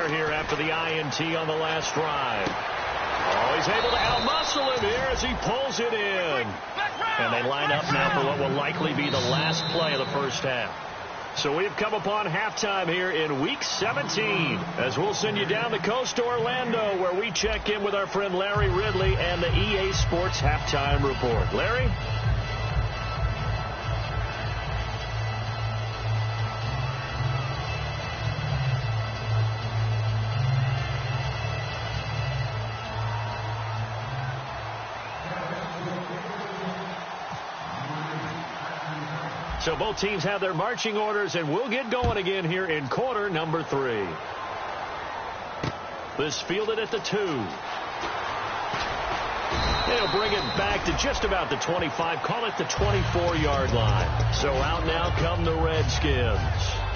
here after the INT on the last drive. Oh, he's able to outmuscle him here as he pulls it in. And they line up now for what will likely be the last play of the first half. So we've come upon halftime here in Week 17 as we'll send you down the coast to Orlando where we check in with our friend Larry Ridley and the EA Sports Halftime Report. Larry? So both teams have their marching orders, and we'll get going again here in quarter number 3. This fielded at the 2. They'll bring it back to just about the 25, call it the 24-yard line. So out now come the Redskins.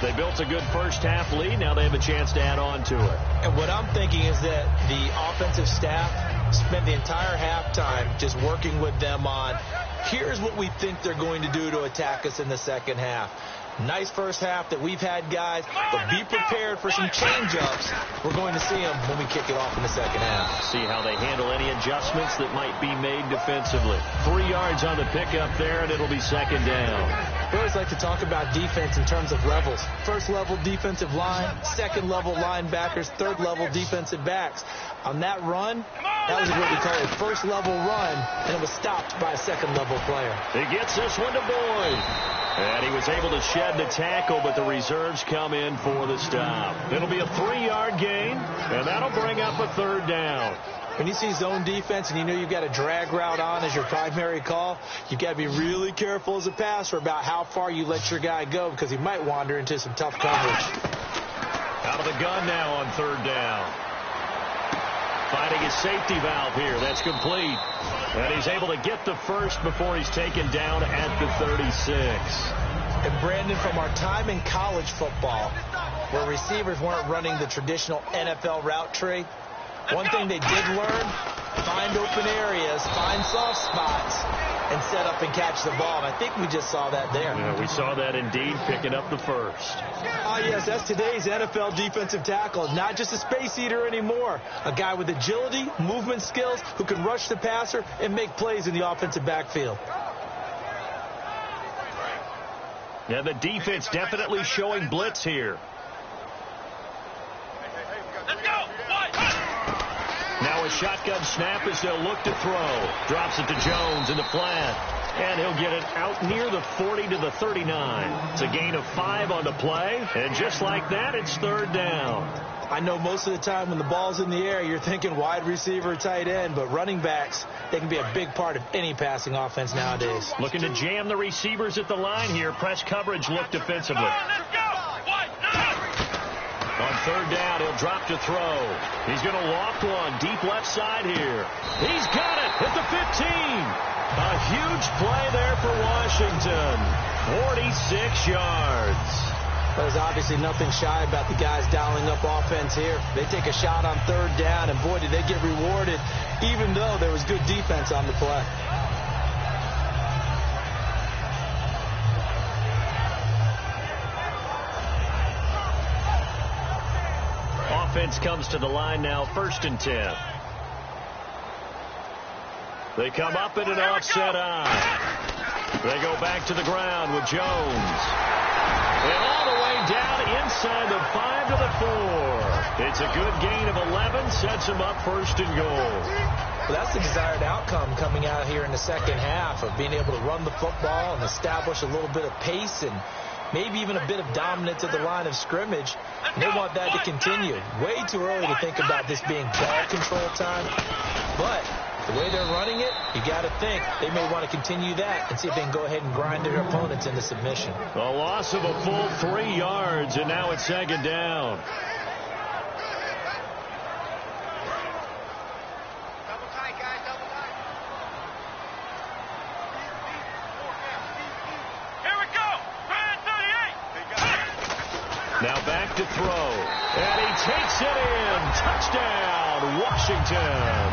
They built a good first-half lead. Now they have a chance to add on to it. And what I'm thinking is that the offensive staff spent the entire halftime just working with them on, here's what we think they're going to do to attack us in the second half. Nice first half that we've had, guys, but be prepared for some change-ups. We're going to see them when we kick it off in the second half. See how they handle any adjustments that might be made defensively. 3 yards on the pickup there, and it'll be second down. We always like to talk about defense in terms of levels. First-level defensive line, second-level linebackers, third-level defensive backs. On that run, that was what we call a first-level run, and it was stopped by a second-level player. He gets this one to Boyd. And he was able to shed the tackle, but the reserves come in for the stop. It'll be a 3-yard gain, and that'll bring up a third down. When you see zone defense and you know you've got a drag route on as your primary call, you've got to be really careful as a passer about how far you let your guy go because he might wander into some tough coverage. Out of the gun now on third down. Finding his safety valve here. That's complete. And he's able to get the first before he's taken down at the 36. And Brandon, from our time in college football, where receivers weren't running the traditional NFL route tree, one thing they did learn, find open areas, find soft spots, and set up and catch the ball. And I think we just saw that there. Yeah, we saw that indeed, picking up the first. Oh, yes, that's today's NFL defensive tackle. Not just a space eater anymore. A guy with agility, movement skills, who can rush the passer and make plays in the offensive backfield. Yeah, the defense definitely showing blitz here. Now a shotgun snap as they'll look to throw. Drops it to Jones in the flat. And he'll get it out near the 40 to the 39. It's a gain of 5 on the play. And just like that, it's third down. I know most of the time when the ball's in the air, you're thinking wide receiver, tight end. But running backs, they can be a big part of any passing offense nowadays. Looking to jam the receivers at the line here. Press coverage look defensively. On third down, he'll drop to throw. He's going to loft one deep left side here. He's got it at the 15. A huge play there for Washington. 46 yards. There's obviously nothing shy about the guys dialing up offense here. They take a shot on third down, and boy, did they get rewarded, even though there was good defense on the play. Offense comes to the line now, 1st and 10. They come up in an offset eye. They go back to the ground with Jones. And all the way down inside the 5 to the 4. It's a good gain of 11, sets them up 1st and goal. Well, that's the desired outcome coming out here in the second half of being able to run the football and establish a little bit of pace and maybe even a bit of dominance at the line of scrimmage. And they want that to continue. Way too early to think about this being ball control time. But the way they're running it, you got to think they may want to continue that and see if they can go ahead and grind their opponents into submission. A loss of a full 3 yards, and now it's second down. Now back to throw. And he takes it in. Touchdown, Washington.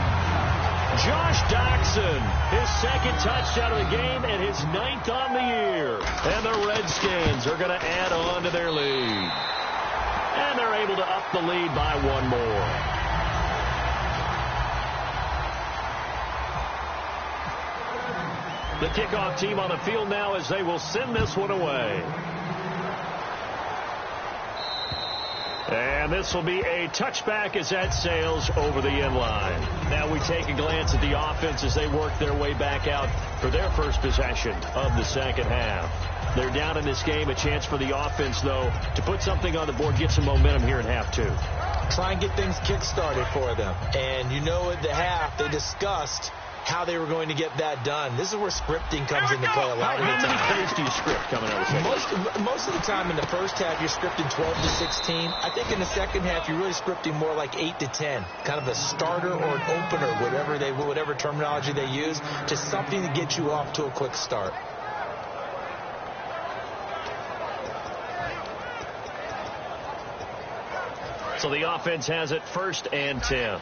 Josh Doxson, his 2nd touchdown of the game and his 9th on the year. And the Redskins are going to add on to their lead. And they're able to up the lead by one more. The kickoff team on the field now as they will send this one away. And this will be a touchback as that sails over the end line. Now we take a glance at the offense as they work their way back out for their first possession of the second half. They're down in this game. A chance for the offense, though, to put something on the board, get some momentum here in half two. Try and get things kick-started for them. And you know at the half they discussed how they were going to get that done. This is where scripting comes into play a lot of the time. How many plays do you script coming out of the second? Most of the time in the first half, you're scripting 12 to 16. I think in the second half, you're really scripting more like 8 to 10. Kind of a starter or an opener, whatever terminology they use, just something to get you off to a quick start. So the offense has it 1st and 10.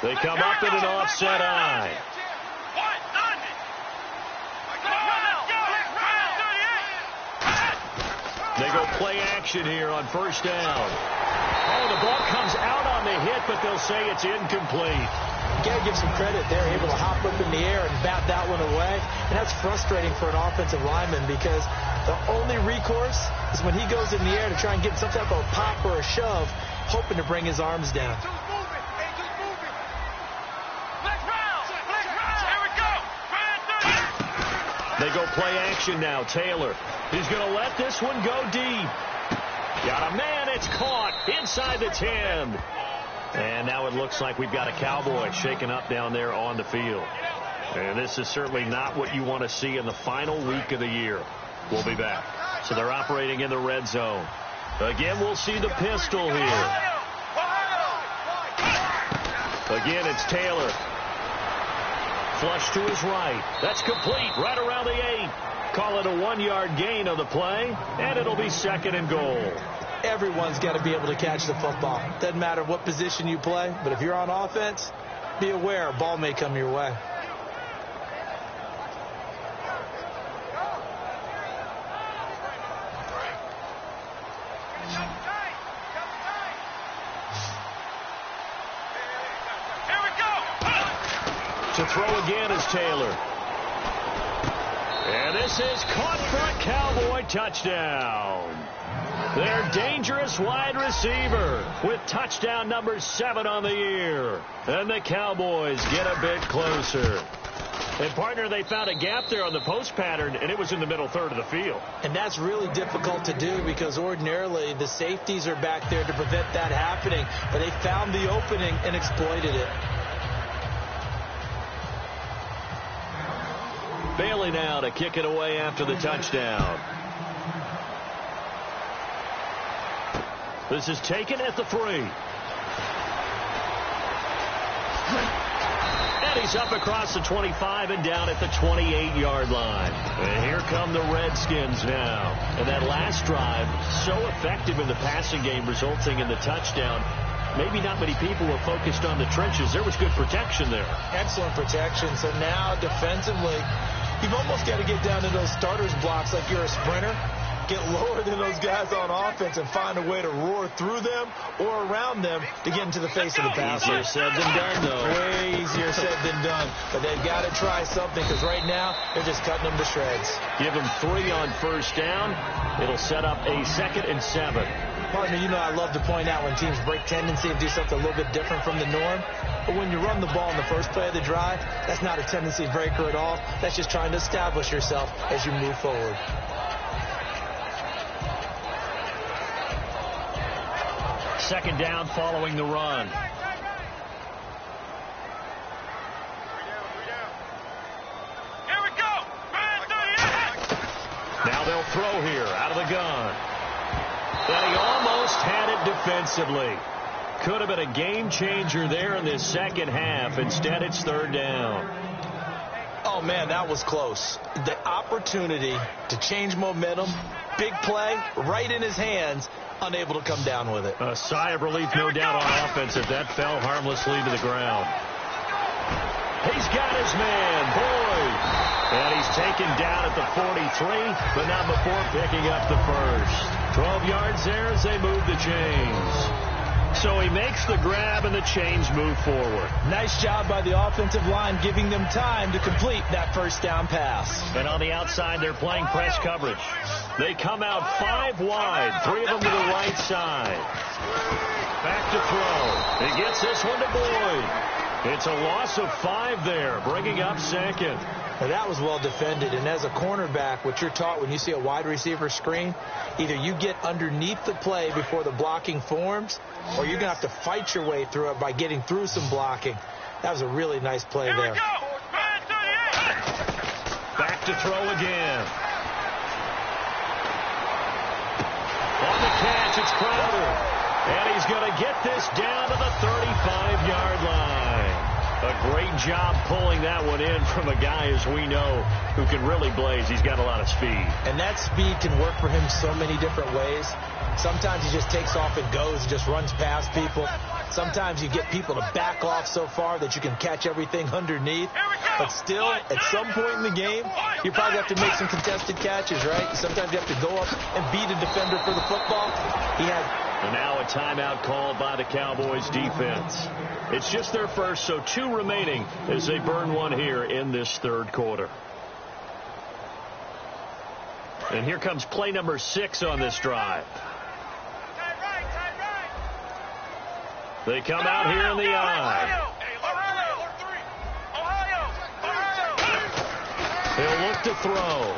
They come up in an offset eye. They go play action here on 1st down. Oh, the ball comes out on the hit, but they'll say it's incomplete. You got to give some credit. They're able to hop up in the air and bat that one away. And that's frustrating for an offensive lineman because the only recourse is when he goes in the air to try and get some type of pop or a shove, hoping to bring his arms down. They go play action now. Taylor, he's going to let this one go deep. Got a man. It's caught inside the 10. And now it looks like we've got a Cowboy shaken up down there on the field. And this is certainly not what you want to see in the final week of the year. We'll be back. So they're operating in the red zone. Again, we'll see the pistol here. Again, it's Taylor. Flush to his right. That's complete right around the 8. Call it a 1-yard gain on the play, and it'll be 2nd and goal. Everyone's got to be able to catch the football. Doesn't matter what position you play, but if you're on offense, be aware a ball may come your way. To throw again is Taylor. And this is caught for a Cowboy touchdown. Their dangerous wide receiver with touchdown number 7 on the year. And the Cowboys get a bit closer. And, partner, they found a gap there on the post pattern, and it was in the middle third of the field. And that's really difficult to do because ordinarily the safeties are back there to prevent that happening. But they found the opening and exploited it. Bailey now to kick it away after the touchdown. This is taken at the 3. And he's up across the 25 and down at the 28-yard line. And here come the Redskins now. And that last drive, so effective in the passing game, resulting in the touchdown. Maybe not many people were focused on the trenches. There was good protection there. Excellent protection. So now defensively, you've almost got to get down to those starters blocks like you're a sprinter. Get lower than those guys on offense and find a way to roar through them or around them to get into the face of the passer. Easier said than done, though. Way easier said than done. But they've got to try something because right now they're just cutting them to shreds. Give them 3 on 1st down. It'll set up a 2nd and 7. Partner, you know I love to point out when teams break tendency and do something a little bit different from the norm. But when you run the ball in the first play of the drive, that's not a tendency breaker at all. That's just trying to establish yourself as you move forward. Second down following the run. Here we go. Now they'll throw here out of the gun. And he almost had it defensively. Could have been a game changer there in this second half. Instead, it's 3rd down. Oh, man, that was close. The opportunity to change momentum, big play, right in his hands, unable to come down with it. A sigh of relief, no doubt, on offense if that fell harmlessly to the ground. He's got his man. Boyd And he's taken down at the 43, but not before picking up the first. 12 yards there as they move the chains. So he makes the grab and the chains move forward. Nice job by the offensive line giving them time to complete that first down pass. And on the outside, they're playing press coverage. They come out 5 wide, 3 of them to the right side. Back to throw. He gets this one to Boyd. It's a loss of 5 there, bringing up second. Now that was well defended, and as a cornerback, what you're taught when you see a wide receiver screen, either you get underneath the play before the blocking forms, or you're going to have to fight your way through it by getting through some blocking. That was a really nice play there. Back to throw again. On the catch, it's Crowder. And he's going to get this down to the 35-yard line. A great job pulling that one in from a guy, as we know, who can really blaze. He's got a lot of speed. And that speed can work for him so many different ways. Sometimes he just takes off and goes, just runs past people. Sometimes you get people to back off so far that you can catch everything underneath. But still, at some point in the game, you probably have to make some contested catches, right? Sometimes you have to go up and beat a defender for the football. And now a timeout called by the Cowboys defense. It's just their first, so 2 remaining as they burn one here in this third quarter. And here comes play number 6 on this drive. They come out here in the I. He'll look to throw.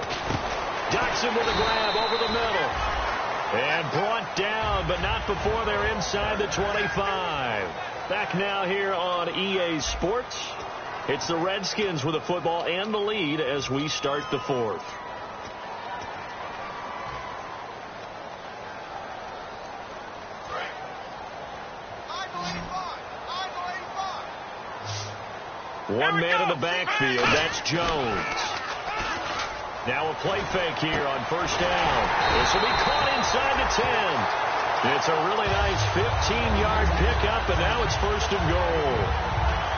Jackson with a grab over the middle. And brought down, but not before they're inside the 25. Back now here on EA Sports. It's the Redskins with the football and the lead as we start the fourth. One man in the backfield. That's Jones. Now a play fake here on first down. This will be caught inside the 10. It's a really nice 15-yard pickup, and now it's first and goal.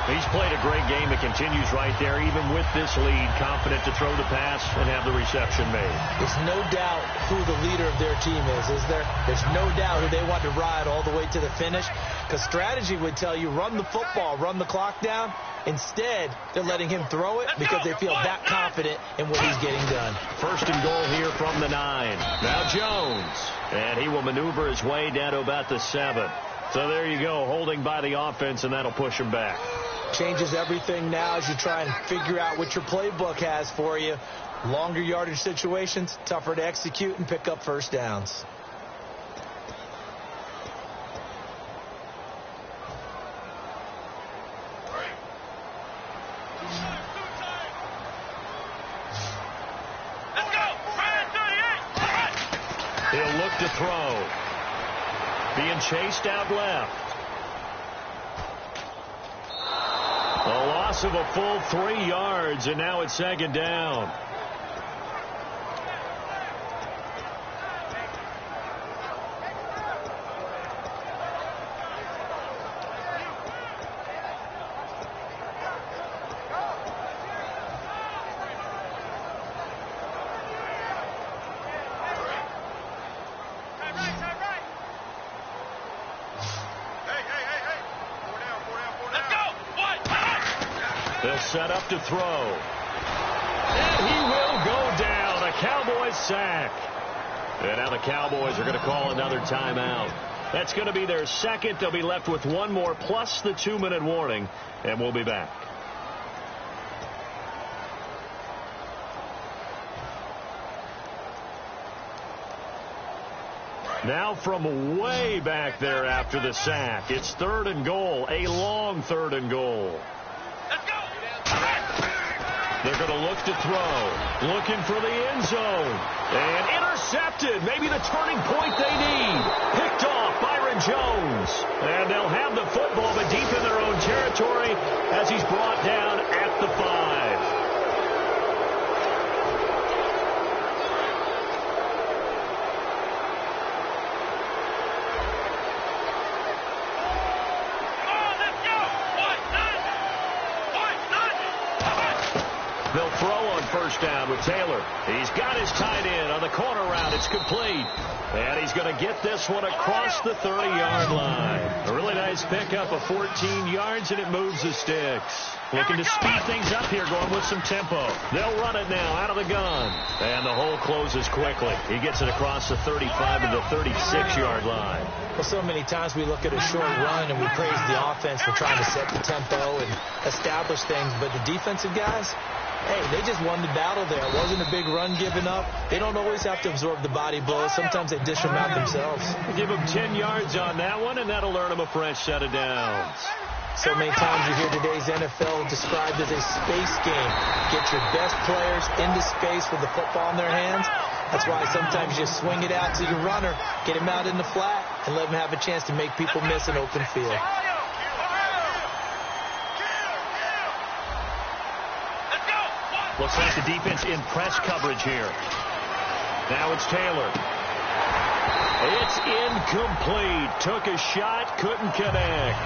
He's played a great game. It continues right there, even with this lead, confident to throw the pass and have the reception made. There's no doubt who the leader of their team is there? There's no doubt who they want to ride all the way to the finish, because strategy would tell you run the football, run the clock down. Instead, they're letting him throw it because they feel that confident in what he's getting done. First and goal here from the 9. Now Jones. And he will maneuver his way down to about the 7. So there you go, holding by the offense, and that'll push him back. Changes everything now as you try and figure out what your playbook has for you. Longer yardage situations, tougher to execute and pick up first downs. He'll look to throw. Being chased out left. A loss of a full 3 yards, and now it's second down. They'll set up to throw. And he will go down. A Cowboys sack. And now the Cowboys are going to call another timeout. That's going to be their second. They'll be left with one more plus the 2-minute warning. And we'll be back. Now from way back there after the sack, it's third and goal, a long third and goal. They're going to look to throw, looking for the end zone, and intercepted. Maybe the turning point they need. Picked off Byron Jones, and they'll have the football, but deep in their own territory as he's brought down at the 5. They'll throw on first down with Taylor. He's got his tight end on the corner route. It's complete. And he's going to get this one across the 30-yard line. A really nice pickup of 14 yards, and it moves the sticks. Looking to speed things up here, going with some tempo. They'll run it now out of the gun. And the hole closes quickly. He gets it across the 35 to the 36-yard line. Well, so many times we look at a short run and we praise the offense for trying to set the tempo and establish things. But the defensive guys, hey, they just won the battle there. It wasn't a big run given up. They don't always have to absorb the body blows. Sometimes they dish them out themselves. Give them 10 yards on that one, and that'll earn them a fresh set of downs. So many times you hear today's NFL described as a space game. Get your best players into space with the football in their hands. That's why sometimes you swing it out to your runner, get him out in the flat, and let him have a chance to make people miss an open field. Looks like the defense in press coverage here. Now it's Taylor. It's incomplete. Took a shot, couldn't connect.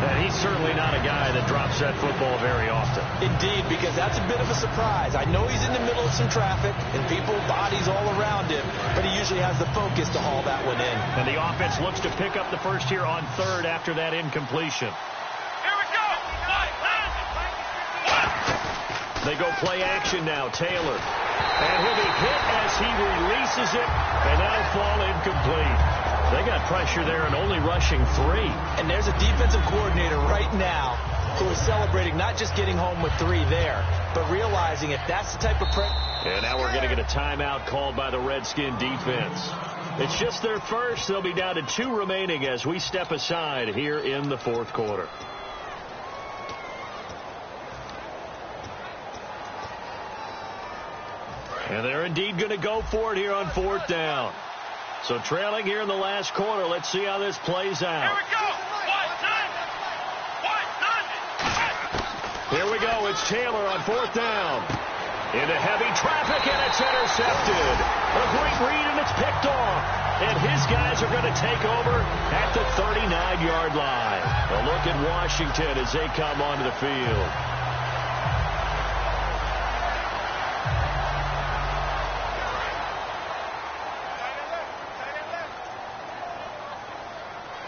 And he's certainly not a guy that drops that football very often. Indeed, because that's a bit of a surprise. I know he's in the middle of some traffic and people, bodies all around him, but he usually has the focus to haul that one in. And the offense looks to pick up the first here on third after that incompletion. Here we go. They go play action now. Taylor. And he'll be hit as he releases it, and that'll fall incomplete. They got pressure there and only rushing 3. And there's a defensive coordinator right now who is celebrating not just getting home with 3 there, but realizing if that's the type of pressure. And now we're going to get a timeout called by the Redskin defense. It's just their first. They'll be down to 2 remaining as we step aside here in the fourth quarter. And they're indeed going to go for it here on fourth down. So trailing here in the last quarter. Let's see how this plays out. Here we go. It's Taylor on fourth down. Into heavy traffic, and it's intercepted. A great read, and it's picked off. And his guys are going to take over at the 39-yard line. A look at Washington as they come onto the field.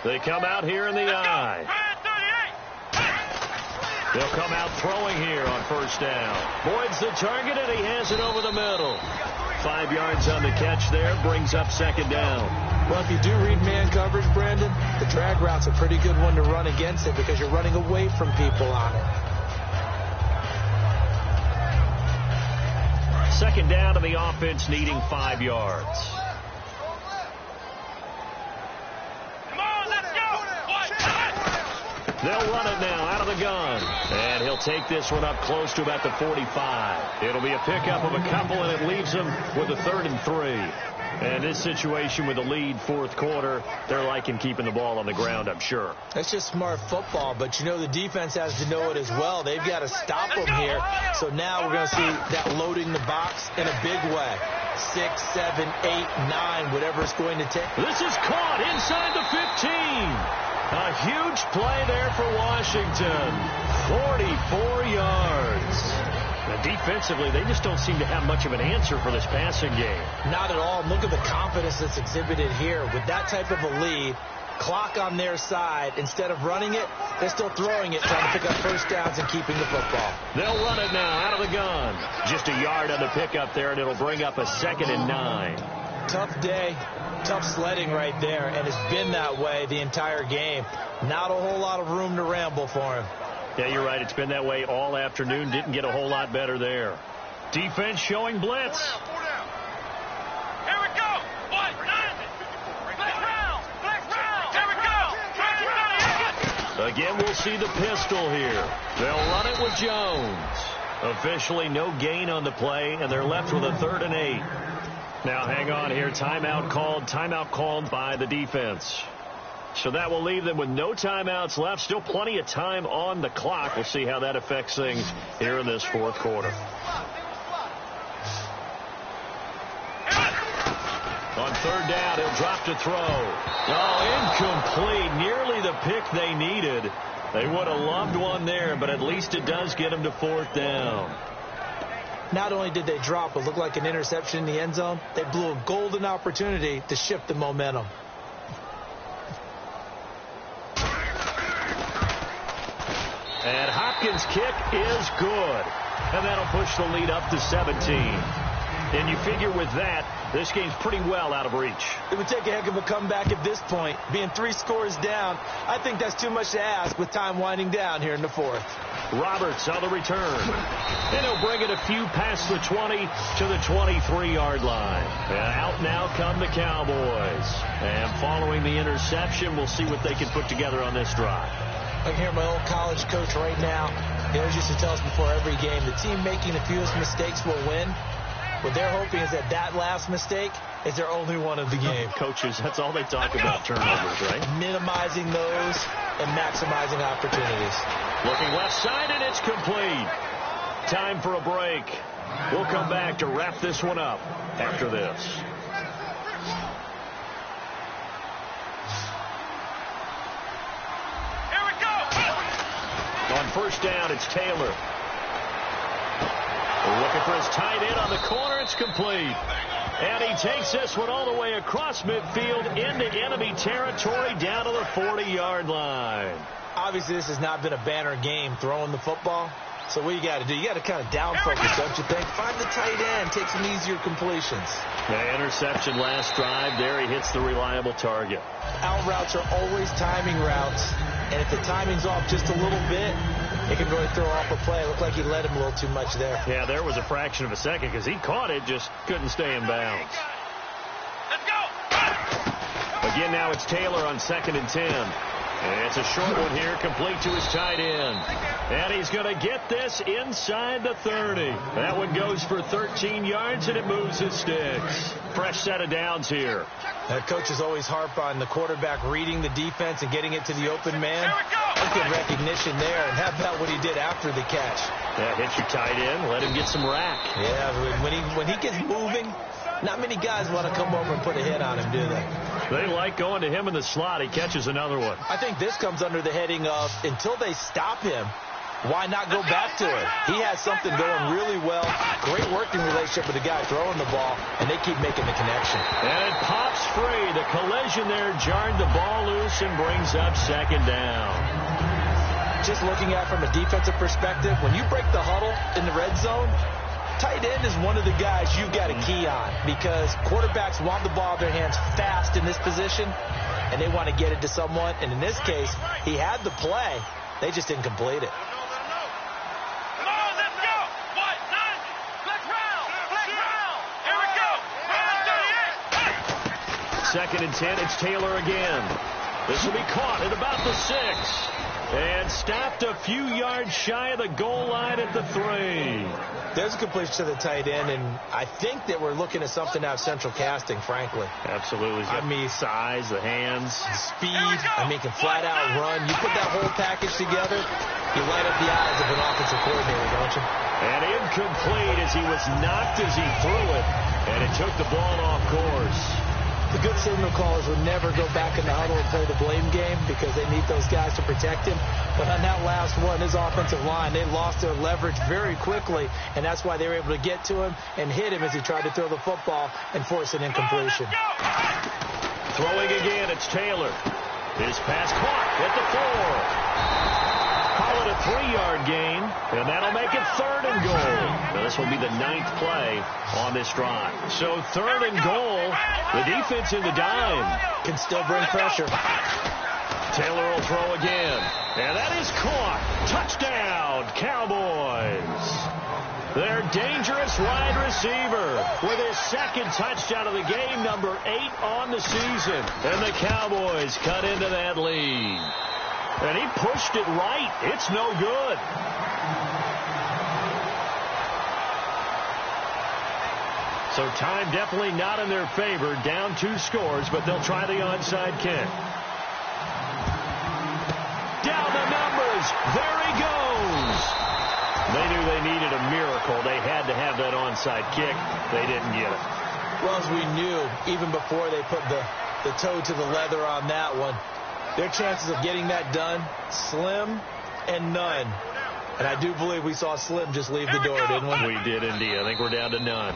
They come out here in the eye. They'll come out throwing here on first down. Boyd's the target, and he has it over the middle. 5 yards on the catch there, brings up second down. Well, if you do read man coverage, Brandon, the drag route's a pretty good one to run against it because you're running away from people on it. Second down, and the offense needing 5 yards. They'll run it now out of the gun. And he'll take this one up close to about the 45. It'll be a pickup of a couple, and it leaves them with a 3rd and 3. And this situation with the lead fourth quarter, they're liking keeping the ball on the ground, I'm sure. That's just smart football, but you know the defense has to know it as well. They've got to stop them here. So now we're going to see that loading the box in a big way. 6, 7, 8, 9, whatever it's going to take. This is caught inside the 15. A huge play there for Washington. 44 yards. And defensively, they just don't seem to have much of an answer for this passing game. Not at all. Look at the confidence that's exhibited here. With that type of a lead, clock on their side, instead of running it, they're still throwing it, trying to pick up first downs and keeping the football. They'll run it now out of the gun. Just a yard on the pickup there, and it'll bring up a 2nd and 9. Tough day, tough sledding right there, and it's been that way the entire game. Not a whole lot of room to ramble for him. Yeah, you're right. It's been that way all afternoon. Didn't get a whole lot better there. Defense showing blitz. Here we go. Black round. Here we go. Again, we'll see the pistol here. They'll run it with Jones. Officially no gain on the play, and they're left with a 3rd and 8. Now, hang on here. Timeout called by the defense. So that will leave them with no timeouts left. Still plenty of time on the clock. We'll see how that affects things here in this fourth quarter. On third down, he'll drop to throw. Oh, incomplete. Nearly the pick they needed. They would have loved one there, but at least it does get them to fourth down. Not only did they drop what looked like an interception in the end zone, they blew a golden opportunity to shift the momentum. And Hopkins' kick is good. And that'll push the lead up to 17. And you figure with that, this game's pretty well out of reach. It would take a heck of a comeback at this point. Being 3 scores down, I think that's too much to ask with time winding down here in the fourth. Roberts on the return. And he'll bring it a few past the 20 to the 23-yard line. And out now come the Cowboys. And following the interception, we'll see what they can put together on this drive. I can hear my old college coach right now. He always used to tell us before every game, the team making the fewest mistakes will win. What they're hoping is that last mistake is their only one of the game. Coaches, that's all they talk about, turnovers, right? Minimizing those and maximizing opportunities. Looking left side, and it's complete. Time for a break. We'll come back to wrap this one up after this. Here we go. On first down, it's Taylor. Looking for his tight end on the corner. It's complete. And he takes this one all the way across midfield into enemy territory down to the 40-yard line. Obviously, this has not been a banner game throwing the football. So what you got to do, you got to kind of down focus, don't you think? Find the tight end, take some easier completions. The interception last drive. There he hits the reliable target. Out routes are always timing routes. And if the timing's off just a little bit, it can really throw off a play. It looked like he led him a little too much there. Yeah, there was a fraction of a second because he caught it, just couldn't stay in bounds. Let's go. Again, now it's Taylor on 2nd and 10. And it's a short one here, complete to his tight end. And he's going to get this inside the 30. That one goes for 13 yards, and it moves his sticks. Fresh set of downs here. Coaches always harp on the quarterback reading the defense and getting it to the open man. Look at recognition there, and how about what he did after the catch? Yeah, hit your tight end, let him get some rack. Yeah, when he gets moving, not many guys want to come over and put a hit on him, do they? They like going to him in the slot. He catches another one. I think this comes under the heading of, until they stop him, why not go back to it? He has something going really well. Great working relationship with the guy throwing the ball, and they keep making the connection. And it pops free. The collision there jarred the ball loose and brings up 2nd down. Just looking at it from a defensive perspective, when you break the huddle in the red zone, tight end is one of the guys you've got to key on because quarterbacks want the ball in their hands fast in this position, and they want to get it to someone. And in this case, he had the play. They just didn't complete it. Come on, let's go. What? 90. Flex round. Flex round. Here we go. Round 38. 2nd and 10. It's Taylor again. This will be caught at about the 6. And stopped a few yards shy of the goal line at the 3. There's a completion to the tight end, and I think that we're looking at something out of central casting, frankly. Absolutely. I mean, size, the hands. Speed, I mean, can flat out run. You put that whole package together, you light up the eyes of an offensive coordinator, don't you? And incomplete as he was knocked as he threw it, and it took the ball off course. The good signal callers would never go back in the huddle and play the blame game because they need those guys to protect him. But on that last one, his offensive line, they lost their leverage very quickly, and that's why they were able to get to him and hit him as he tried to throw the football and force an incompletion. Throwing again, it's Taylor. His pass caught at the 4. Call it a 3-yard gain, and that'll make it 3rd and goal. Now, this will be the 9th play on this drive. So 3rd and goal, the defense in the dime. Can still bring pressure. Taylor will throw again, and that is caught. Touchdown, Cowboys. Their dangerous wide receiver with his 2nd touchdown of the game, number 8 on the season. And the Cowboys cut into that lead. And he pushed it right. It's no good. So time definitely not in their favor. Down 2 scores, but they'll try the onside kick. Down the numbers. There he goes. They knew they needed a miracle. They had to have that onside kick. They didn't get it. Well, as we knew, even before they put the toe to the leather on that one, their chances of getting that done, slim and none. And I do believe we saw Slim just leave the door, didn't we? We did indeed. I think we're down to none.